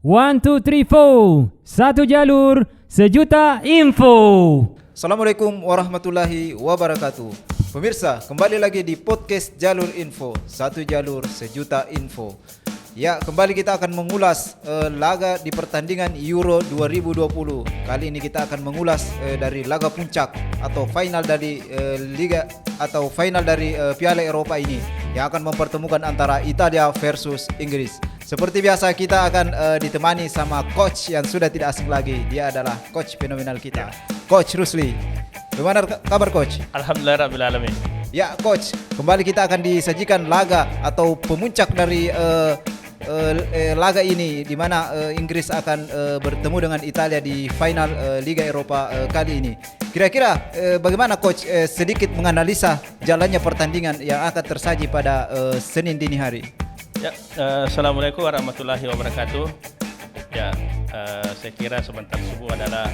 One, two, three, four. Satu jalur, sejuta info. Assalamualaikum warahmatullahi wabarakatuh. Pemirsa, kembali lagi di podcast Jalur Info. Satu jalur, sejuta info. Ya, kembali kita akan mengulas laga di pertandingan Euro 2020. Kali ini kita akan mengulas dari laga puncak atau final dari Liga atau final dari Piala Eropa ini yang akan mempertemukan antara Italia versus Inggris. Seperti biasa kita akan ditemani sama coach yang sudah tidak asing lagi. Dia adalah coach fenomenal kita, Coach Rusli. Bagaimana kabar coach? Alhamdulillah Rabbil Alamin. Ya coach, kembali kita akan disajikan laga atau pemuncak dari laga ini, di mana Inggris akan bertemu dengan Italia di final Liga Eropa kali ini. Kira-kira bagaimana coach sedikit menganalisa jalannya pertandingan yang akan tersaji pada Senin dini hari? Ya, Assalamualaikum warahmatullahi wabarakatuh. Ya, saya kira sebentar subuh adalah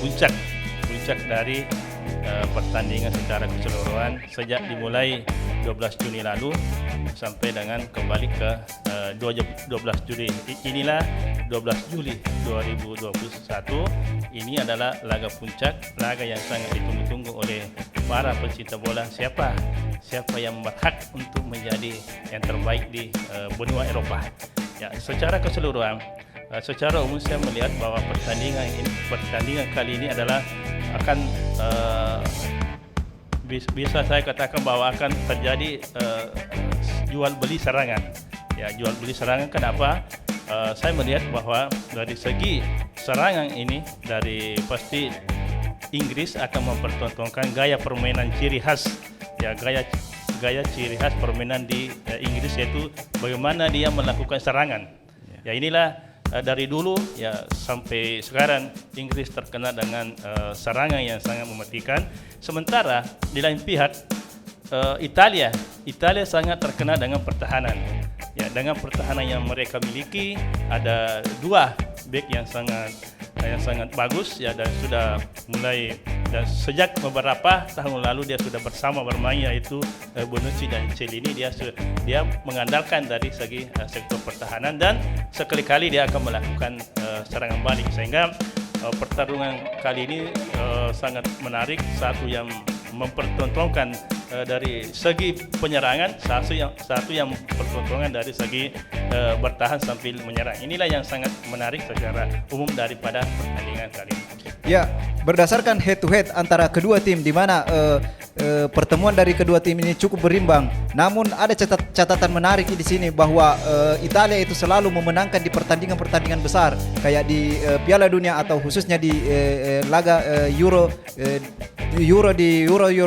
puncak dari pertandingan secara keseluruhan sejak dimulai 12 Juni lalu sampai dengan kembali ke 12 Juli. Inilah 12 Juli 2021. Ini adalah laga puncak, laga yang sangat ditunggu-tunggu oleh para pecinta bola. Siapa yang berhak untuk menjadi yang terbaik di benua Eropa. Ya, secara keseluruhan, secara umum saya melihat bahwa pertandingan kali ini adalah akan bisa saya katakan bahwa akan terjadi jual beli serangan. Ya, jual beli serangan. Kenapa? Saya melihat bahwa dari segi serangan ini, dari pasti Inggris akan mempertontonkan gaya permainan ciri khas. Ya, gaya ciri khas permainan di Inggris, yaitu bagaimana dia melakukan serangan. Ya, inilah dari dulu ya sampai sekarang Inggris terkenal dengan serangan yang sangat mematikan. Sementara di lain pihak Italia sangat terkenal dengan pertahanan. Ya, dengan pertahanan yang mereka miliki, ada dua bek yang sangat bagus ya, dan sudah mulai, dan sejak beberapa tahun lalu dia sudah bersama bermain, yaitu Bonucci dan Chiellini. Dia mengandalkan dari segi sektor pertahanan, dan sekali-kali dia akan melakukan serangan balik, sehingga pertarungan kali ini sangat menarik. Satu yang mempertontonkan dari segi penyerangan, satu yang mempertontonkan dari segi bertahan sambil menyerang. Inilah yang sangat menarik secara umum daripada pertandingan kali ini. Ya, berdasarkan head to head antara kedua tim, di mana pertemuan dari kedua tim ini cukup berimbang. Namun ada catatan menarik di sini bahwa Italia itu selalu memenangkan di pertandingan besar, kayak di Piala Dunia atau khususnya di laga Euro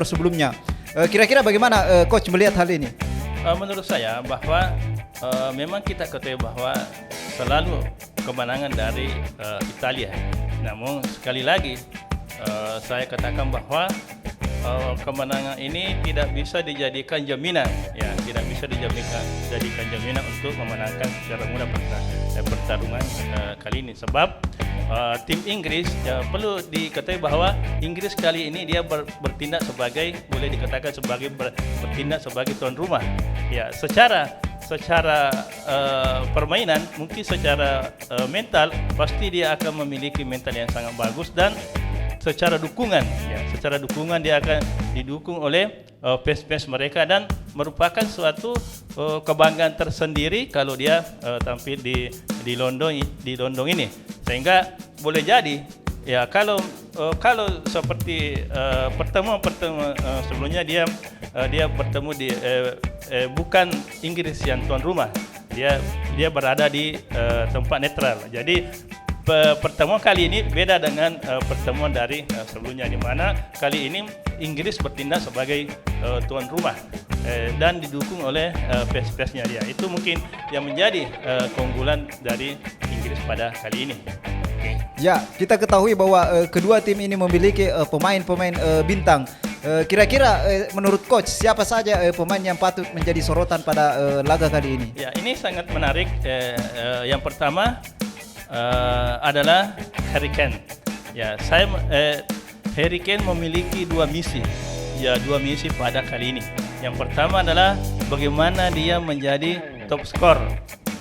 sebelumnya. Kira-kira bagaimana coach melihat hal ini? Menurut saya bahwa memang kita ketahui bahwa selalu kemenangan dari Italia. Namun sekali lagi saya katakan bahwa kemenangan ini tidak bisa dijadikan jaminan, ya, tidak bisa dijadikan jaminan untuk memenangkan secara mudah pertarungan kali ini. Sebab tim Inggris, ya, perlu diketahui bahwa Inggris kali ini dia bertindak sebagai, boleh dikatakan sebagai bertindak sebagai tuan rumah. Ya, secara permainan, mungkin secara mental pasti dia akan memiliki mental yang sangat bagus, dan secara dukungan dia akan didukung oleh fans mereka, dan merupakan suatu kebanggaan tersendiri kalau dia tampil di London ini. Sehingga boleh jadi ya, kalau seperti pertemuan sebelumnya dia bertemu di bukan Inggris yang tuan rumah, dia berada di tempat netral. Jadi pertemuan kali ini beda dengan pertemuan dari sebelumnya, di mana kali ini Inggris bertindak sebagai tuan rumah dan didukung oleh fans-fansnya dia. Itu mungkin yang menjadi keunggulan dari Inggris pada kali ini. Ya, kita ketahui bahwa kedua tim ini memiliki pemain-pemain bintang. Kira-kira menurut coach siapa saja pemain yang patut menjadi sorotan pada laga kali ini? Ya, ini sangat menarik. Yang pertama adalah Harry Kane. Ya, Harry Kane memiliki dua misi pada kali ini. Yang pertama adalah bagaimana dia menjadi top skor.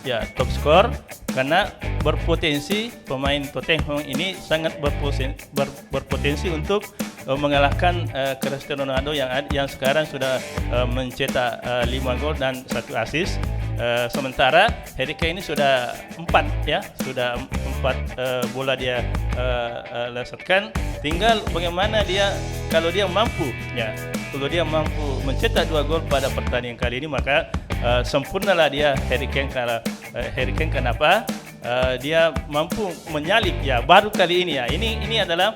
Ya, top skor karena berpotensi, pemain Tottenham ini sangat berpotensi untuk mengalahkan Cristiano Ronaldo yang sekarang sudah mencetak 5 gol dan 1 assist. Sementara Harry Kane ini sudah 4 bola dia lesatkan. Tinggal bagaimana dia kalau dia mampu mencetak 2 gol pada pertandingan kali ini, maka sempurnalah dia Harry Kane. Kenapa? Dia mampu menyalip baru kali ini ini adalah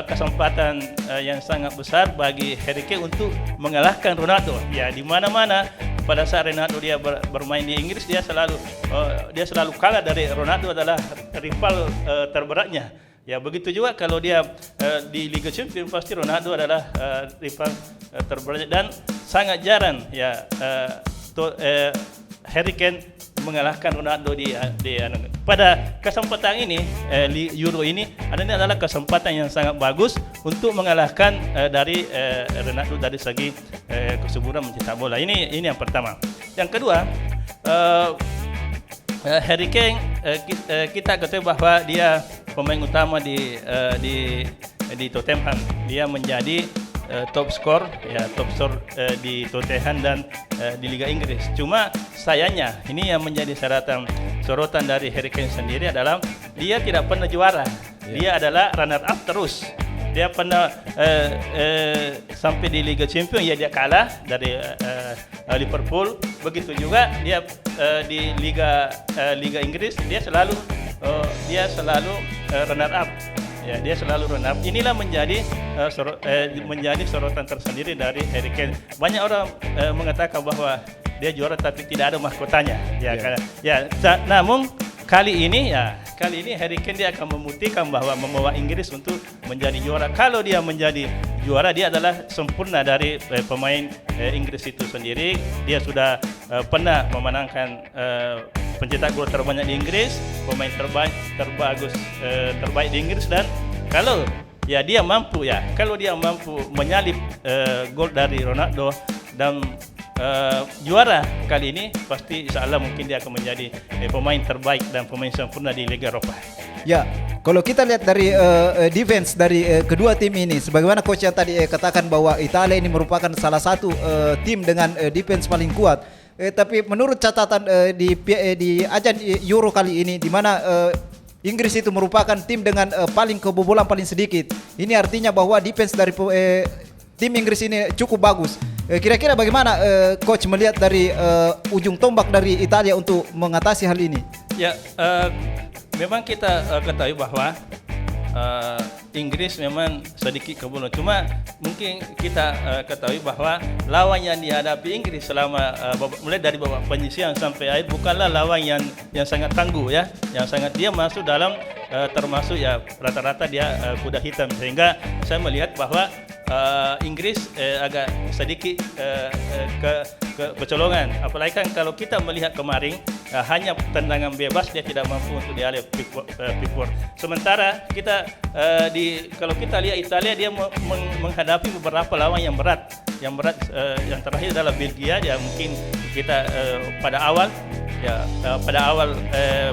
kesempatan yang sangat besar bagi Harry Kane untuk mengalahkan Ronaldo. Di mana-mana pada saat Ronaldo dia bermain di Inggris, dia selalu kalah dari Ronaldo, adalah rival terberatnya. Begitu juga kalau dia di Liga Champions, pasti Ronaldo adalah rival terberatnya, dan sangat jarang Harry Kane mengalahkan Ronaldo pada kesempatan ini. Euro ini adalah kesempatan yang sangat bagus untuk mengalahkan dari Ronaldo dari segi kesuburan mencetak bola. Ini yang pertama. Yang kedua, Harry Kane kita ketahui bahwa dia pemain utama di Tottenham. Dia menjadi top skor di Tottenham dan di Liga Inggris. Cuma sayangnya ini yang menjadi sorotan dari Harry Kane sendiri adalah dia tidak pernah juara. Dia adalah runner up terus. Dia pernah sampai di Liga Champions, dia kalah dari Liverpool. Begitu juga dia di Liga Inggris, dia selalu runner up. Dia selalu runner up. Inilah menjadi sorotan tersendiri dari Harry Kane. Banyak orang mengatakan bahwa dia juara tapi tidak ada mahkotanya. Namun kali ini Harry Kane dia akan membuktikan bahwa membawa Inggris untuk menjadi juara. Kalau dia menjadi juara, dia adalah sempurna dari pemain Inggris itu sendiri. Dia sudah pernah memenangkan pencetak gol terbanyak di Inggris, pemain terbaik di Inggris, dan kalau dia mampu menyalip gol dari Ronaldo dan juara kali ini, pasti insyaallah mungkin dia akan menjadi pemain terbaik dan pemain sempurna di Liga Eropa. Kalau kita lihat dari defense dari kedua tim ini, sebagaimana coach yang tadi katakan bahwa Italia ini merupakan salah satu tim dengan defense paling kuat. Tapi menurut catatan di ajang Euro kali ini, di mana Inggris itu merupakan tim dengan paling kebobolan paling sedikit. Ini artinya bahwa defense dari tim Inggris ini cukup bagus. Kira-kira bagaimana coach melihat dari ujung tombak dari Italia untuk mengatasi hal ini? Memang kita ketahui bahwa Inggris memang sedikit kebobolan. Cuma mungkin kita ketahui bahwa lawan yang dihadapi Inggris selama mulai dari babak penyisihan sampai akhir bukanlah lawan yang sangat tangguh, yang sangat dia masuk dalam termasuk rata-rata dia kuda hitam, sehingga saya melihat bahwa Inggris agak sedikit kecolongan. Apalagi kan kalau kita melihat kemarin hanya tendangan bebas dia tidak mampu untuk dialih Pickford. Sementara kita kalau kita lihat Italia, dia menghadapi beberapa lawan yang berat. Yang terakhir adalah Belgia. Dia mungkin kita pada awal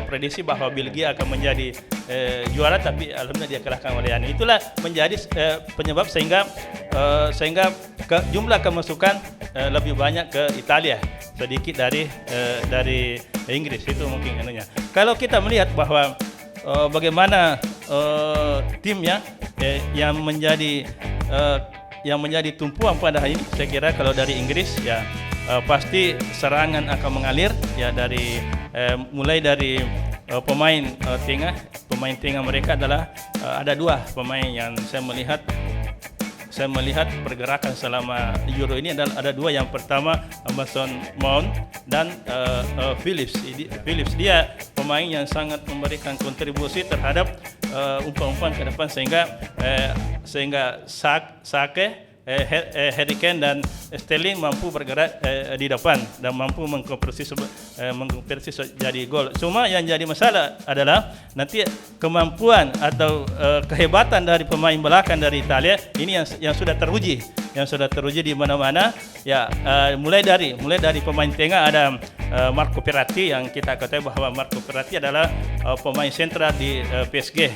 prediksi bahwa Belgia akan menjadi juara, tapi alhamdulillah dia kalahkan oleh Ani. Itulah menjadi penyebab sehingga jumlah kemasukan lebih banyak ke Italia, sedikit dari Inggris. Itu mungkin anunya. Kalau kita melihat bahwa bagaimana timnya yang menjadi tumpuan pada hari ini, saya kira kalau dari Inggris pasti serangan akan mengalir dari mulai dari pemain tengah mereka adalah ada 2 pemain yang saya melihat pergerakan selama Euro ini ada 2. Yang pertama Mason Mount dan Phillips. Dia pemain yang sangat memberikan kontribusi terhadap umpan-umpan ke depan, sehingga Sake, Harry Kane dan Sterling mampu bergerak di depan dan mampu mengkonversi jadi gol. Cuma yang jadi masalah adalah nanti kemampuan atau kehebatan dari pemain belakang dari Italia ini yang sudah teruji di mana-mana. Mulai dari pemain tengah ada Marco Verratti, yang kita ketahui bahwa Marco Verratti adalah pemain sentral di PSG.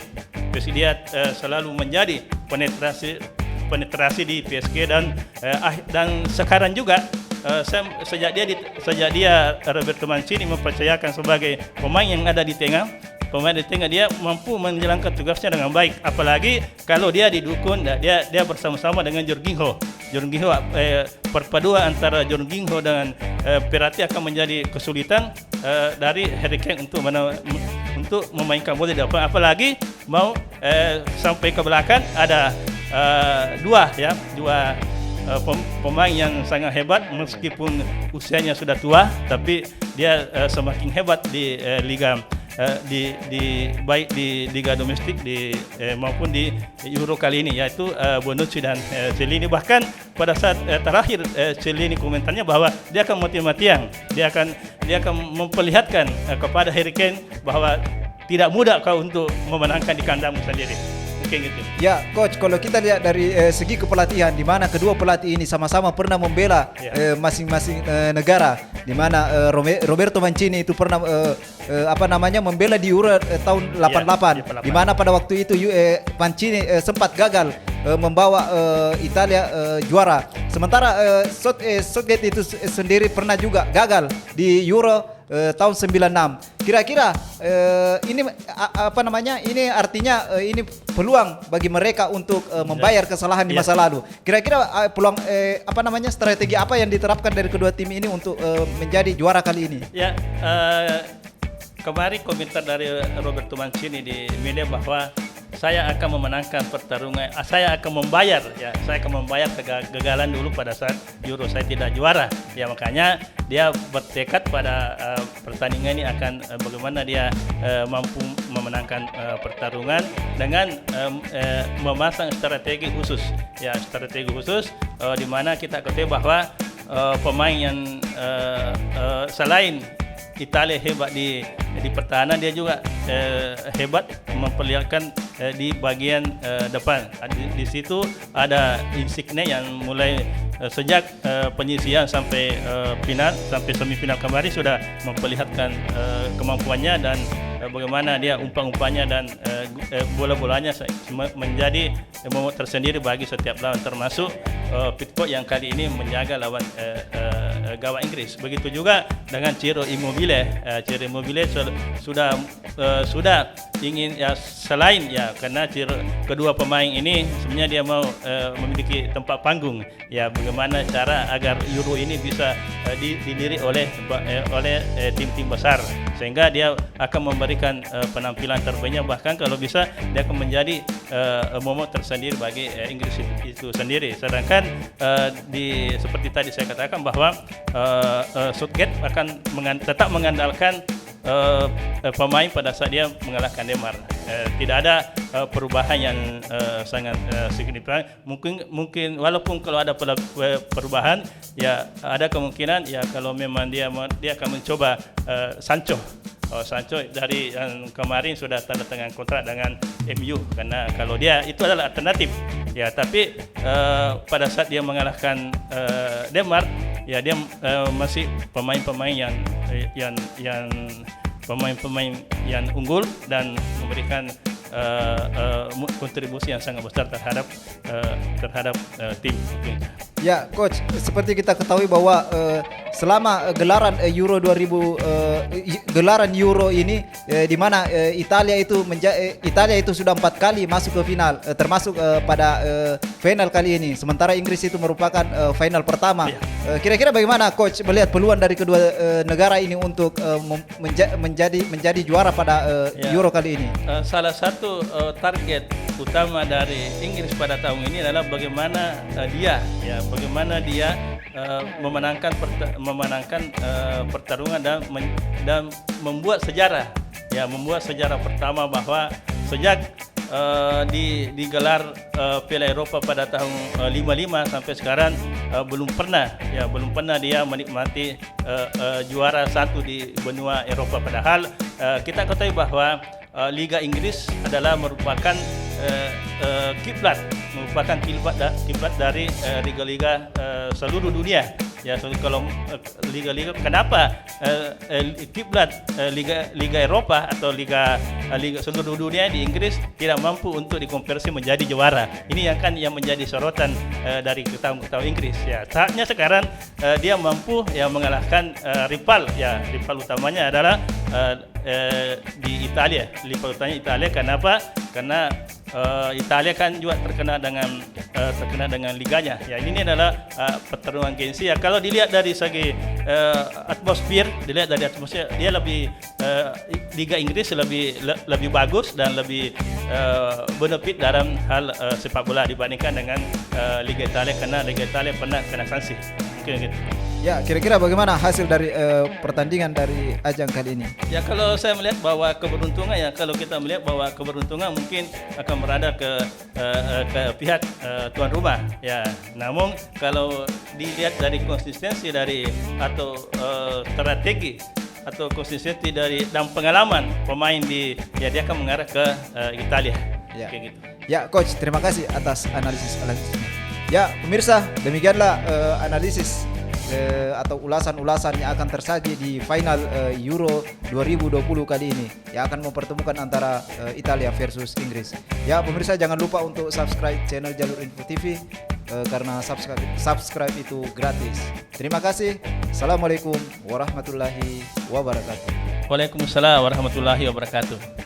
Dia selalu menjadi penetrasi di PSG dan sekarang juga sejak dia Roberto Mancini mempercayakan sebagai pemain yang ada di tengah. Pemain di tengah dia mampu menjalankan tugasnya dengan baik, apalagi kalau dia didukung, dia bersama-sama dengan Jorginho. Perpaduan antara Jorginho dengan Verratti akan menjadi kesulitan dari Harry Kane untuk memainkan bola di depan, apalagi mau sampai ke belakang ada dua pemain yang sangat hebat, meskipun usianya sudah tua, tapi dia semakin hebat di liga baik di liga domestik maupun di Euro kali ini, yaitu Bonucci dan Chiellini. Bahkan pada saat terakhir Chiellini komentarnya bahwa dia akan mati-matian, dia akan memperlihatkan kepada Harry Kane bahwa tidak mudah kau untuk memenangkan di kandangmu sendiri. Mungkin gitu. Ya, coach, kalau kita lihat dari segi kepelatihan, di mana kedua pelatih ini sama-sama pernah membela masing-masing negara, di mana Roberto Mancini itu pernah membela di Euro tahun 88, di mana pada waktu itu Mancini sempat gagal membawa Italia juara. Sementara Southgate itu sendiri pernah juga gagal di Euro tahun 96. Kira-kira ini artinya ini peluang bagi mereka untuk membayar kesalahan di masa lalu. Kira-kira peluang strategi apa yang diterapkan dari kedua tim ini untuk menjadi juara kali ini? Ya, kemarin komentar dari Roberto Mancini di media bahwa saya akan memenangkan pertarungan, saya akan membayar kegagalan dulu pada saat Euro saya tidak juara. Ya, makanya dia bertekad pada pertandingan ini akan bagaimana dia mampu memenangkan pertarungan dengan memasang strategi khusus. Ya, strategi khusus di mana kita ketahui bahwa pemain yang selain Italia hebat di pertahanan, dia juga hebat memperlihatkan di bagian depan. Di situ ada Insigne yang mulai sejak penyisian sampai semifinal kemarin sudah memperlihatkan kemampuannya dan bagaimana dia umpan-umpannya dan bola-bolanya menjadi momok tersendiri bagi setiap lawan, termasuk Pickford yang kali ini menjaga lawan gawang Inggris. Begitu juga dengan Ciro Immobile. Ciro Immobile sudah ingin selain karena kedua pemain ini sebenarnya dia mau memiliki tempat panggung. Ya, bagaimana cara agar Euro ini bisa dilirik oleh tim-tim besar, sehingga dia akan memberikan penampilan terbaiknya, bahkan kalau bisa dia akan menjadi momok tersendiri bagi Inggris itu sendiri. Sedangkan seperti tadi saya katakan bahwa Southgate akan tetap mengandalkan pemain pada saat dia mengalahkan Denmark. Tidak ada perubahan yang sangat signifikan. Mungkin walaupun kalau ada perubahan, ya ada kemungkinan ya kalau memang dia akan mencoba Sancho dari yang kemarin sudah tanda tangan kontrak dengan MU, karena kalau dia itu adalah alternatif. Ya, tapi pada saat dia mengalahkan Denmark, ya dia masih pemain-pemain yang unggul dan memberikan kontribusi yang sangat besar terhadap tim. Ya, coach, seperti kita ketahui bahwa selama gelaran Euro ini di mana Italia itu sudah 4 kali masuk ke final, termasuk pada final kali ini. Sementara Inggris itu merupakan final pertama. Ya. Kira-kira bagaimana coach melihat peluang dari kedua negara ini untuk menjadi juara pada Euro kali ini? Salah satu target utama dari Inggris pada tahun ini adalah bagaimana dia memenangkan pertarungan dan membuat sejarah pertama, bahwa sejak digelar Piala Eropa pada tahun 55 sampai sekarang belum pernah dia menikmati juara satu di benua Eropa. Padahal kita ketahui bahwa Liga Inggris adalah merupakan kiblat dari liga-liga seluruh dunia. Ya, so kalau liga-liga, kenapa kiblat liga Eropa atau liga seluruh dunia di Inggris tidak mampu untuk dikonversi menjadi juara? Ini yang menjadi sorotan dari ketua Inggris. Ya, saatnya sekarang dia mampu mengalahkan rival utamanya adalah di Italia. Rival utamanya Italia. Kenapa? Karena Italia kan juga terkena dengan liganya. Ya, ini adalah pertarungan gengsi. Ya, kalau dilihat dari segi atmosfer, dia lebih Liga Inggris lebih bagus dan lebih benefit dalam hal sepak bola dibandingkan dengan Liga Italia, karena Liga Italia pernah kena sanksi. Mungkin gitu. Ya, kira-kira bagaimana hasil dari pertandingan dari ajang kali ini? Ya, kalau saya melihat bahwa keberuntungan, kalau kita melihat bahwa keberuntungan mungkin akan berada ke pihak tuan rumah. Ya, namun kalau dilihat dari konsistensi atau strategi atau konsistensi dan pengalaman pemain dia akan mengarah ke Italia. Ya. Kayak gitu. Ya, coach, terima kasih atas analisisnya. Ya, pemirsa, demikianlah analisis atau ulasan-ulasan yang akan tersaji di final Euro 2020 kali ini yang akan mempertemukan antara Italia versus Inggris. Ya, pemirsa, jangan lupa untuk subscribe channel Jalur Info TV karena subscribe itu gratis. Terima kasih. Assalamualaikum warahmatullahi wabarakatuh. Waalaikumsalam warahmatullahi wabarakatuh.